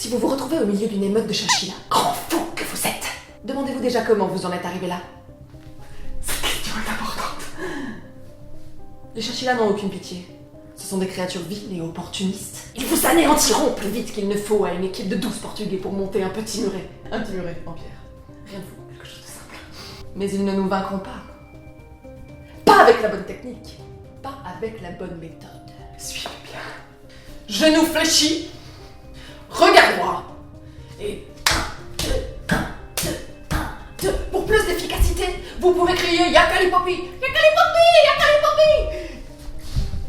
Si vous vous retrouvez au milieu d'une émeute de chinchillas, grand fou que vous êtes, demandez-vous déjà comment vous en êtes arrivé là. Cette question est importante. Les chinchillas n'ont aucune pitié. Ce sont des créatures viles et opportunistes. Ils vous anéantiront plus vite qu'il ne faut à une équipe de 12 Portugais pour monter un petit muret. Un petit muret en pierre. Rien de fou, quelque chose de simple. Mais ils ne nous vaincront pas. Pas avec la bonne technique. Pas avec la bonne méthode. Suivez bien. Genoux fléchis. Regard droit. Et 1, 2, 1, 2, 1, 2. Pour plus d'efficacité, vous pouvez crier Yakali Poppy. Yakali Poppy, Yakali Poppy.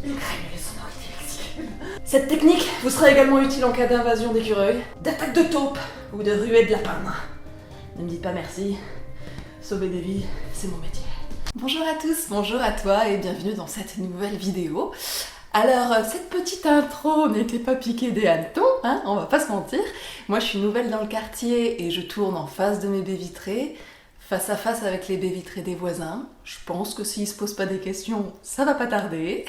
Il craignent les sonorités mexicaines. Cette technique vous sera également utile en cas d'invasion d'écureuils, d'attaque de taupes ou de ruée de lapins. Ne me dites pas merci. Sauver des vies, c'est mon métier. Bonjour à tous, bonjour à toi et bienvenue dans cette nouvelle vidéo. Alors, cette petite intro n'était pas piquée des hannetons, hein, on va pas se mentir. Moi, je suis nouvelle dans le quartier et je tourne en face de mes baies vitrées, face à face avec les baies vitrées des voisins. Je pense que s'ils se posent pas des questions, ça va pas tarder.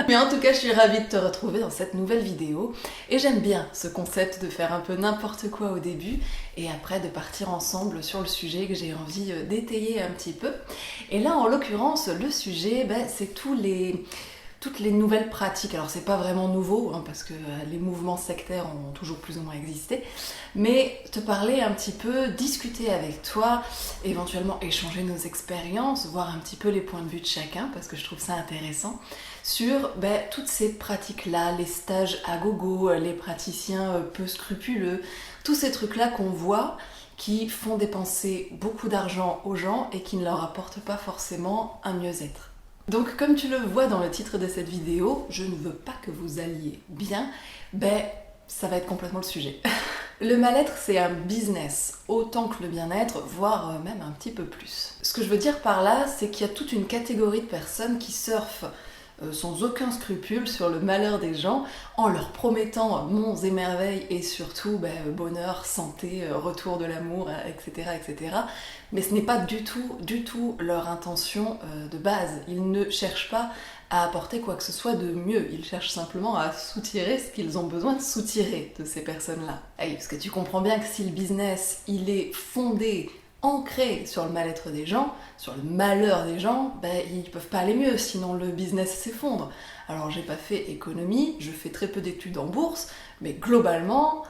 Mais en tout cas, je suis ravie de te retrouver dans cette nouvelle vidéo. Et j'aime bien ce concept de faire un peu n'importe quoi au début et après de partir ensemble sur le sujet que j'ai envie d'étayer un petit peu. Et là, en l'occurrence, le sujet, c'est toutes les nouvelles pratiques. Alors c'est pas vraiment nouveau, hein, parce que les mouvements sectaires ont toujours plus ou moins existé, mais te parler un petit peu, discuter avec toi, éventuellement échanger nos expériences, voir un petit peu les points de vue de chacun, parce que je trouve ça intéressant, sur toutes ces pratiques-là, les stages à gogo, les praticiens peu scrupuleux, tous ces trucs-là qu'on voit, qui font dépenser beaucoup d'argent aux gens et qui ne leur apportent pas forcément un mieux-être. Donc comme tu le vois dans le titre de cette vidéo, je ne veux pas que vous alliez bien, ça va être complètement le sujet. Le mal-être, c'est un business, autant que le bien-être, voire même un petit peu plus. Ce que je veux dire par là, c'est qu'il y a toute une catégorie de personnes qui surfent sans aucun scrupule sur le malheur des gens en leur promettant monts et merveilles et surtout bonheur, santé, retour de l'amour, etc., etc. Mais ce n'est pas du tout leur intention de base. Ils ne cherchent pas à apporter quoi que ce soit de mieux. Ils cherchent simplement à soutirer ce qu'ils ont besoin de soutirer de ces personnes-là. Hey, parce que tu comprends bien que si le business, il est fondé, ancré sur le mal-être des gens, sur le malheur des gens, ils peuvent pas aller mieux, sinon le business s'effondre. Alors j'ai pas fait économie, je fais très peu d'études en bourse, mais globalement,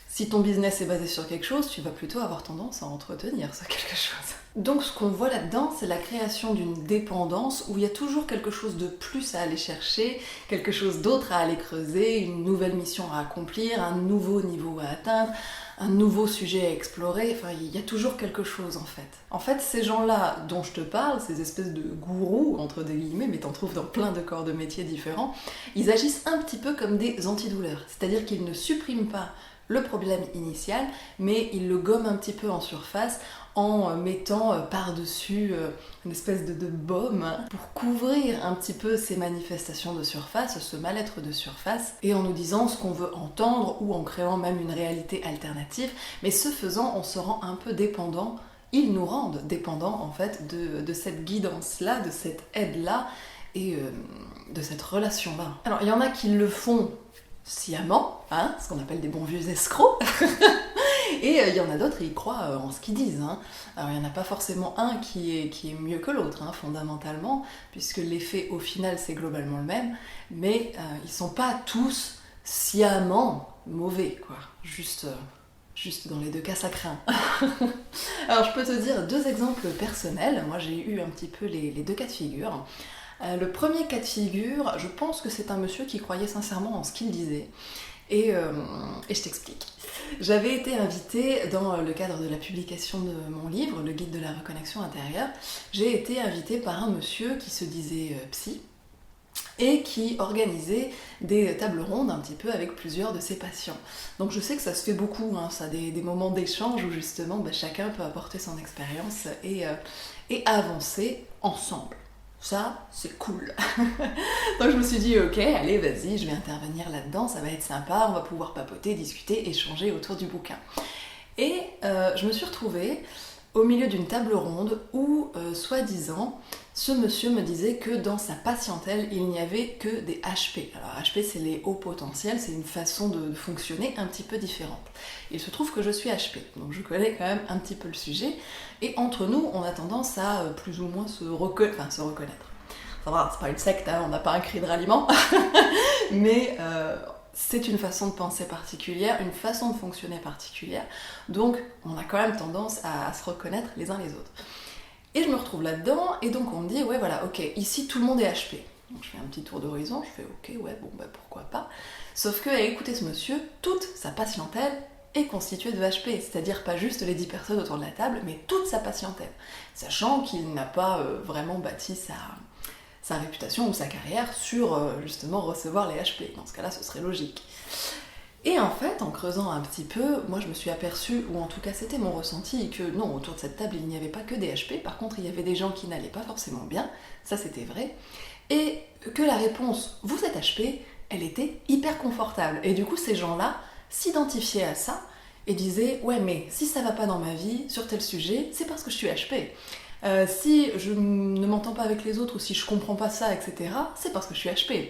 si ton business est basé sur quelque chose, tu vas plutôt avoir tendance à entretenir ce quelque chose. Donc ce qu'on voit là-dedans, c'est la création d'une dépendance où il y a toujours quelque chose de plus à aller chercher, quelque chose d'autre à aller creuser, une nouvelle mission à accomplir, un nouveau niveau à atteindre, un nouveau sujet à explorer, enfin il y a toujours quelque chose en fait. En fait, ces gens-là dont je te parle, ces espèces de gourous, entre des guillemets, mais t'en trouves dans plein de corps de métiers différents, ils agissent un petit peu comme des antidouleurs, c'est-à-dire qu'ils ne suppriment pas le problème initial, mais ils le gomment un petit peu en surface en mettant par-dessus une espèce de baume pour couvrir un petit peu ces manifestations de surface, ce mal-être de surface, et en nous disant ce qu'on veut entendre ou en créant même une réalité alternative, mais ce faisant, on se rend un peu dépendant, ils nous rendent dépendants en fait de cette guidance-là, de cette aide-là et de cette relation-là. Alors il y en a qui le font sciemment, hein, ce qu'on appelle des bons vieux escrocs, et il y en a d'autres, ils croient en ce qu'ils disent. Hein. Alors il n'y en a pas forcément un qui est mieux que l'autre, hein, fondamentalement, puisque l'effet au final c'est globalement le même, mais ils sont pas tous sciemment mauvais, quoi. Juste dans les deux cas, ça craint. Alors je peux te dire deux exemples personnels, moi j'ai eu un petit peu les deux cas de figure. Le premier cas de figure, je pense que c'est un monsieur qui croyait sincèrement en ce qu'il disait. Et je t'explique. J'avais été invitée dans le cadre de la publication de mon livre, le guide de la reconnexion intérieure, j'ai été invitée par un monsieur qui se disait psy et qui organisait des tables rondes un petit peu avec plusieurs de ses patients. Donc je sais que ça se fait beaucoup, hein, ça a des moments d'échange où justement chacun peut apporter son expérience et avancer ensemble. Ça, c'est cool. Donc je me suis dit, ok, allez, vas-y, je vais intervenir là-dedans, ça va être sympa, on va pouvoir papoter, discuter, échanger autour du bouquin. Et je me suis retrouvée au milieu d'une table ronde où, soi-disant, ce monsieur me disait que dans sa patientèle, il n'y avait que des HP. Alors HP, c'est les hauts potentiels, c'est une façon de fonctionner un petit peu différente. Il se trouve que je suis HP, donc je connais quand même un petit peu le sujet, et entre nous, on a tendance à plus ou moins se reconnaître. Ça va, c'est pas une secte, hein, on n'a pas un cri de ralliement, mais c'est une façon de penser particulière, une façon de fonctionner particulière, donc on a quand même tendance à se reconnaître les uns les autres. Et je me retrouve là-dedans, et donc on me dit, ouais voilà, ok, ici tout le monde est HP. Donc je fais un petit tour d'horizon, je fais ok, ouais, bon bah pourquoi pas. Sauf que, écoutez ce monsieur, toute sa patientèle est constituée de HP, c'est-à-dire pas juste les 10 personnes autour de la table, mais toute sa patientèle. Sachant qu'il n'a pas vraiment bâti sa réputation ou sa carrière sur justement recevoir les HP. Dans ce cas-là, ce serait logique. Et en fait, en creusant un petit peu, moi je me suis aperçue, ou en tout cas c'était mon ressenti, que non, autour de cette table il n'y avait pas que des HP, par contre il y avait des gens qui n'allaient pas forcément bien, ça c'était vrai, et que la réponse « vous êtes HP », elle était hyper confortable. Et du coup ces gens-là s'identifiaient à ça et disaient « ouais mais si ça va pas dans ma vie, sur tel sujet, c'est parce que je suis HP ». Si je ne m'entends pas avec les autres ou si je comprends pas ça, etc., c'est parce que je suis HP.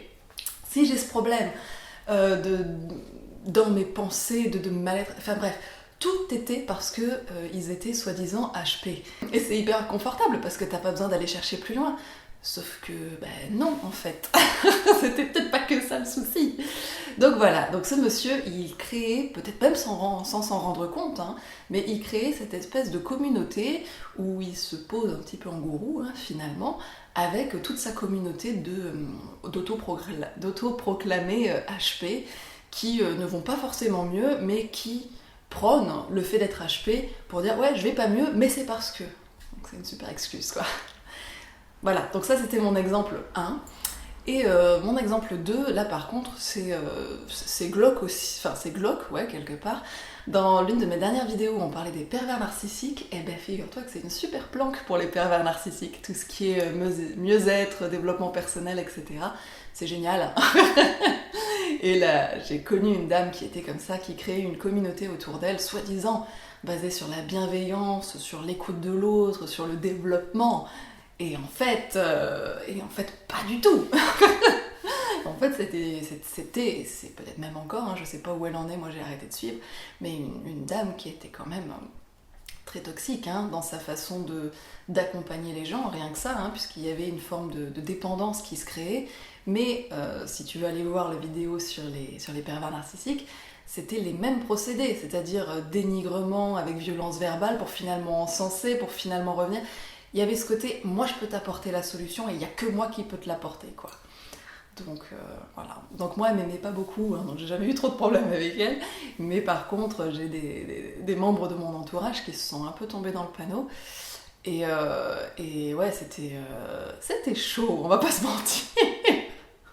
Si j'ai ce problème dans mes pensées, de mal-être, enfin bref, tout était parce que ils étaient soi-disant HP. Et c'est hyper confortable parce que t'as pas besoin d'aller chercher plus loin. Sauf que, ben non, en fait. C'était peut-être pas que ça le souci. Donc voilà, donc ce monsieur, il créait, peut-être même sans s'en rendre compte, hein, mais il créait cette espèce de communauté où il se pose un petit peu en gourou, hein, finalement, avec toute sa communauté d'autoproclamés HP qui ne vont pas forcément mieux, mais qui prônent le fait d'être HP pour dire « ouais, je vais pas mieux, mais c'est parce que ». Donc c'est une super excuse, quoi. Voilà, donc ça c'était mon exemple 1. Et mon exemple 2, là par contre, c'est glauque aussi, enfin c'est glauque, ouais, quelque part. Dans l'une de mes dernières vidéos où on parlait des pervers narcissiques, eh ben figure-toi que c'est une super planque pour les pervers narcissiques, tout ce qui est mieux-être, développement personnel, etc. C'est génial. Et là, j'ai connu une dame qui était comme ça, qui créait une communauté autour d'elle, soi-disant basée sur la bienveillance, sur l'écoute de l'autre, sur le développement. Et en fait, pas du tout. En fait, c'est peut-être même encore, hein, je sais pas où elle en est, moi j'ai arrêté de suivre, mais une dame qui était quand même très toxique, hein, dans sa façon d'accompagner les gens, rien que ça, hein, puisqu'il y avait une forme de dépendance qui se créait. Mais si tu veux aller voir la vidéo sur les pervers narcissiques, c'était les mêmes procédés, c'est-à-dire dénigrement avec violence verbale pour finalement encenser, pour finalement revenir. Il y avait ce côté, moi je peux t'apporter la solution et il n'y a que moi qui peux te l'apporter, quoi. Donc voilà. Donc moi elle m'aimait pas beaucoup, hein, donc j'ai jamais eu trop de problèmes avec elle, mais par contre j'ai des membres de mon entourage qui se sont un peu tombés dans le panneau, et ouais c'était chaud, on va pas se mentir.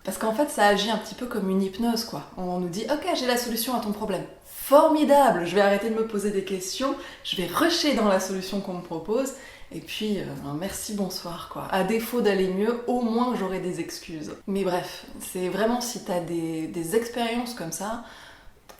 Parce qu'en fait ça agit un petit peu comme une hypnose, quoi. On nous dit ok j'ai la solution à ton problème. Formidable, je vais arrêter de me poser des questions, je vais rusher dans la solution qu'on me propose, et puis merci, bonsoir, quoi. À défaut d'aller mieux, au moins j'aurai des excuses. Mais bref, c'est vraiment si t'as des expériences comme ça,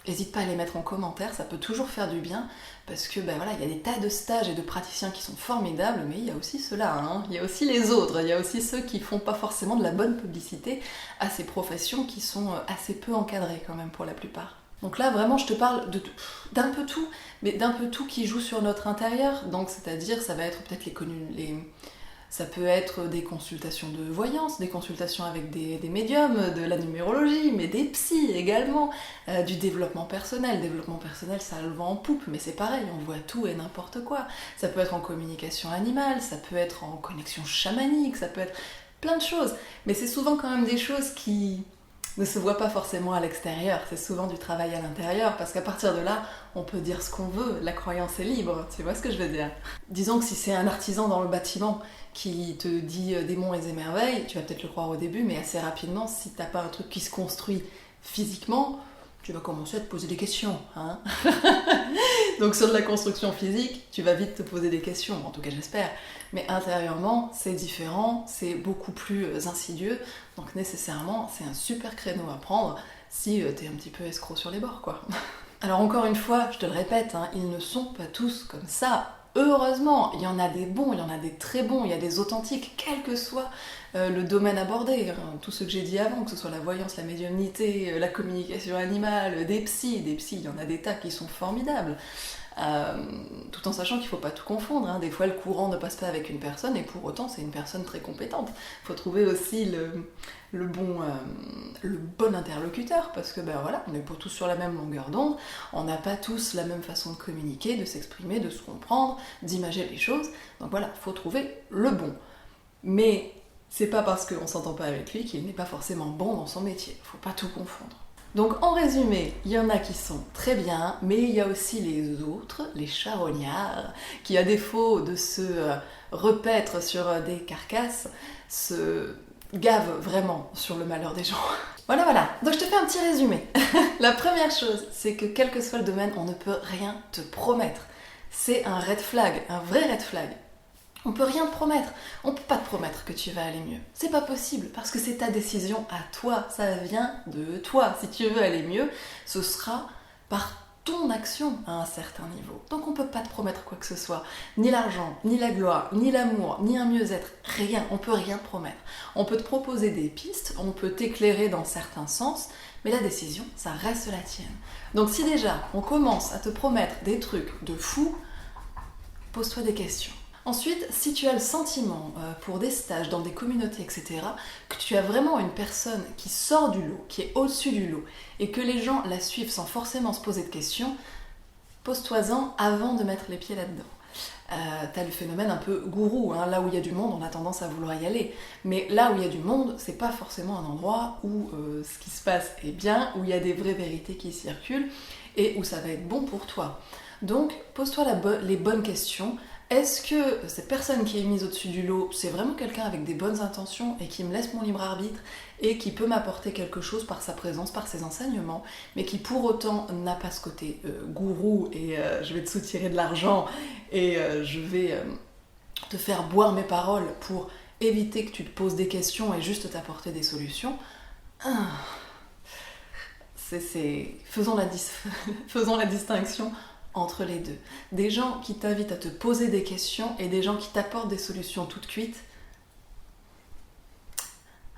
n'hésite pas à les mettre en commentaire, ça peut toujours faire du bien, parce que ben voilà, il y a des tas de stages et de praticiens qui sont formidables, mais il y a aussi ceux-là, hein. Il y a aussi les autres, il y a aussi ceux qui font pas forcément de la bonne publicité à ces professions qui sont assez peu encadrées quand même pour la plupart. Donc là, vraiment, je te parle d'un peu tout, mais d'un peu tout qui joue sur notre intérieur. Donc, c'est-à-dire, ça va être peut-être ça peut être des consultations de voyance, des consultations avec des médiums, de la numérologie, mais des psys également, du développement personnel. Développement personnel, ça le vend en poupe, mais c'est pareil, on voit tout et n'importe quoi. Ça peut être en communication animale, ça peut être en connexion chamanique, ça peut être plein de choses. Mais c'est souvent quand même des choses qui ne se voit pas forcément à l'extérieur, c'est souvent du travail à l'intérieur, parce qu'à partir de là, on peut dire ce qu'on veut, la croyance est libre, tu vois ce que je veux dire. Disons que si c'est un artisan dans le bâtiment qui te dit des monts et des merveilles, tu vas peut-être le croire au début, mais assez rapidement, si t'as pas un truc qui se construit physiquement, tu vas commencer à te poser des questions, hein. Donc sur de la construction physique, tu vas vite te poser des questions, en tout cas j'espère. Mais intérieurement, c'est différent, c'est beaucoup plus insidieux, donc nécessairement, c'est un super créneau à prendre si t'es un petit peu escroc sur les bords, quoi. Alors encore une fois, je te le répète, hein, ils ne sont pas tous comme ça. heureusement, il y en a des bons, il y en a des très bons, il y a des authentiques, quel que soit le domaine abordé, tout ce que j'ai dit avant, que ce soit la voyance, la médiumnité, la communication animale, des psys, il y en a des tas qui sont formidables. Tout en sachant qu'il ne faut pas tout confondre, hein. Des fois le courant ne passe pas avec une personne et pour autant c'est une personne très compétente. Il faut trouver aussi le bon interlocuteur parce que ben voilà, on n'est pas tous sur la même longueur d'onde, on n'a pas tous la même façon de communiquer, de s'exprimer, de se comprendre, d'imager les choses, donc voilà, il faut trouver le bon. Mais c'est pas parce qu'on s'entend pas avec lui qu'il n'est pas forcément bon dans son métier, il faut pas tout confondre. Donc en résumé, il y en a qui sont très bien, mais il y a aussi les autres, les charognards, qui à défaut de se repaître sur des carcasses, se gavent vraiment sur le malheur des gens. Voilà, donc je te fais un petit résumé. La première chose, c'est que quel que soit le domaine, on ne peut rien te promettre. C'est un red flag, un vrai red flag. On peut rien te promettre. On peut pas te promettre que tu vas aller mieux. C'est pas possible parce que c'est ta décision à toi. Ça vient de toi. Si tu veux aller mieux, ce sera par ton action à un certain niveau. Donc on peut pas te promettre quoi que ce soit. Ni l'argent, ni la gloire, ni l'amour, ni un mieux-être. Rien. On peut rien te promettre. On peut te proposer des pistes, on peut t'éclairer dans certains sens, mais la décision, ça reste la tienne. Donc si déjà on commence à te promettre des trucs de fou, pose-toi des questions. Ensuite, si tu as le sentiment pour des stages dans des communautés, etc., que tu as vraiment une personne qui sort du lot, qui est au-dessus du lot, et que les gens la suivent sans forcément se poser de questions, pose-toi-en avant de mettre les pieds là-dedans. T'as le phénomène un peu gourou, hein. Là où il y a du monde, on a tendance à vouloir y aller. Mais là où il y a du monde, c'est pas forcément un endroit où ce qui se passe est bien, où il y a des vraies vérités qui circulent, et où ça va être bon pour toi. Donc, pose-toi les bonnes questions. Est-ce que cette personne qui est mise au-dessus du lot, c'est vraiment quelqu'un avec des bonnes intentions et qui me laisse mon libre arbitre et qui peut m'apporter quelque chose par sa présence, par ses enseignements, mais qui pour autant n'a pas ce côté gourou et je vais te soutirer de l'argent et je vais te faire boire mes paroles pour éviter que tu te poses des questions et juste t'apporter des solutions. Faisons la distinction entre les deux. Des gens qui t'invitent à te poser des questions et des gens qui t'apportent des solutions toutes cuites.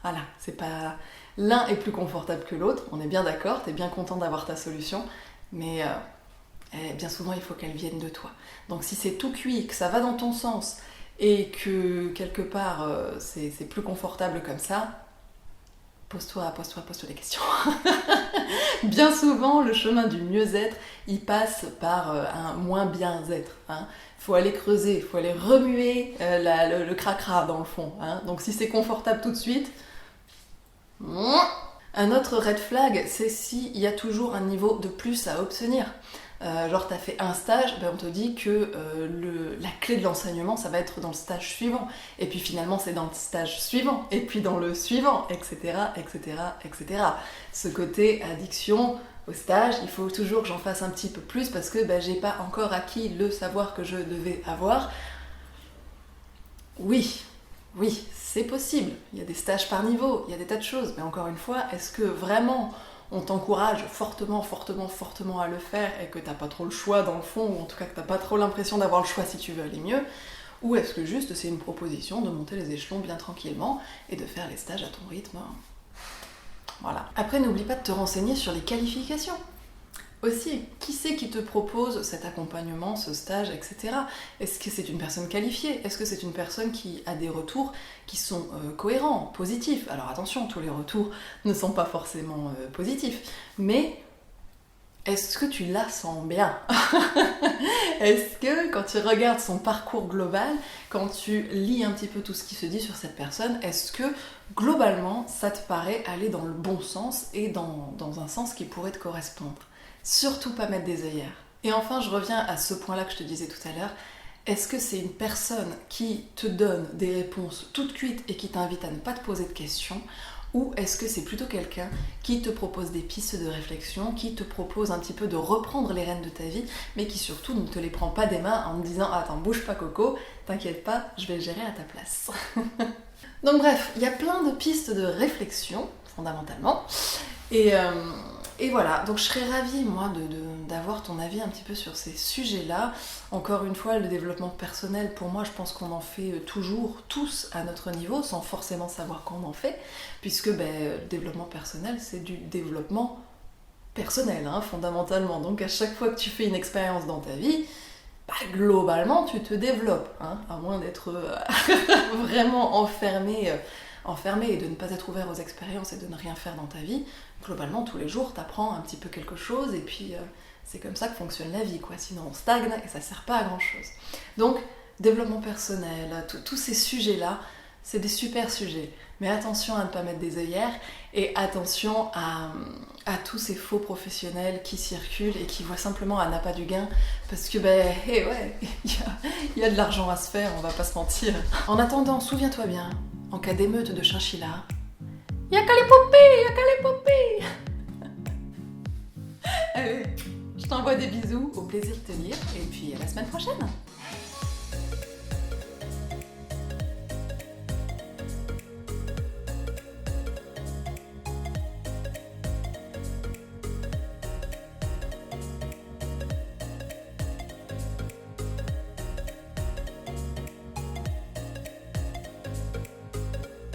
Voilà, c'est pas... L'un est plus confortable que l'autre, on est bien d'accord, t'es bien content d'avoir ta solution, mais bien souvent il faut qu'elle vienne de toi. Donc si c'est tout cuit, que ça va dans ton sens et que quelque part c'est plus confortable comme ça, pose-toi des questions. Bien souvent, le chemin du mieux-être, il passe par un moins bien-être. Hein. Faut aller creuser, il faut aller remuer le cracra dans le fond. Hein. Donc si c'est confortable tout de suite... Un autre red flag, c'est s'il y a toujours un niveau de plus à obtenir. Genre t'as fait un stage, ben on te dit que la clé de l'enseignement ça va être dans le stage suivant, et puis finalement c'est dans le stage suivant, et puis dans le suivant, etc. Ce côté addiction au stage, il faut toujours que j'en fasse un petit peu plus parce que ben, j'ai pas encore acquis le savoir que je devais avoir. Oui, c'est possible, il y a des stages par niveau, il y a des tas de choses, mais encore une fois, est-ce que vraiment on t'encourage fortement à le faire et que t'as pas trop le choix dans le fond, ou en tout cas que t'as pas trop l'impression d'avoir le choix si tu veux aller mieux, ou est-ce que juste c'est une proposition de monter les échelons bien tranquillement et de faire les stages à ton rythme. Voilà. Après, n'oublie pas de te renseigner sur les qualifications. Aussi, qui c'est qui te propose cet accompagnement, ce stage, etc. Est-ce que c'est une personne qualifiée? Est-ce que c'est une personne qui a des retours qui sont cohérents, positifs? Alors attention, tous les retours ne sont pas forcément positifs, mais est-ce que tu la sens bien? Est-ce que quand tu regardes son parcours global, quand tu lis un petit peu tout ce qui se dit sur cette personne, est-ce que globalement ça te paraît aller dans le bon sens et dans un sens qui pourrait te correspondre? Surtout pas mettre des œillères. Et enfin, je reviens à ce point-là que je te disais tout à l'heure. Est-ce que c'est une personne qui te donne des réponses toutes cuites et qui t'invite à ne pas te poser de questions? Ou est-ce que c'est plutôt quelqu'un qui te propose des pistes de réflexion, qui te propose un petit peu de reprendre les rênes de ta vie, mais qui surtout ne te les prend pas des mains en te disant « Attends, bouge pas Coco, t'inquiète pas, je vais le gérer à ta place. » Donc bref, il y a plein de pistes de réflexion, fondamentalement. Et Et voilà, donc je serais ravie, moi, d'avoir ton avis un petit peu sur ces sujets-là. Encore une fois, le développement personnel, pour moi, je pense qu'on en fait toujours, tous, à notre niveau, sans forcément savoir qu'on en fait, puisque le développement personnel, c'est du développement personnel, hein, fondamentalement. Donc à chaque fois que tu fais une expérience dans ta vie, globalement, tu te développes, hein, à moins d'être vraiment enfermé et de ne pas être ouvert aux expériences et de ne rien faire dans ta vie. Globalement, tous les jours, t'apprends un petit peu quelque chose et puis c'est comme ça que fonctionne la vie, quoi. Sinon, on stagne et ça sert pas à grand-chose. Donc, développement personnel, tous ces sujets-là, c'est des super sujets. Mais attention à ne pas mettre des œillères et attention à tous ces faux professionnels qui circulent et qui voient simplement un appât du gain parce que, il y a de l'argent à se faire, on va pas se mentir. En attendant, souviens-toi bien, en cas d'émeute de chinchilla, y'a qu'à les poupées, y'a qu'à les poupées. Allez, je t'envoie des bisous, au plaisir de te lire et puis à la semaine prochaine.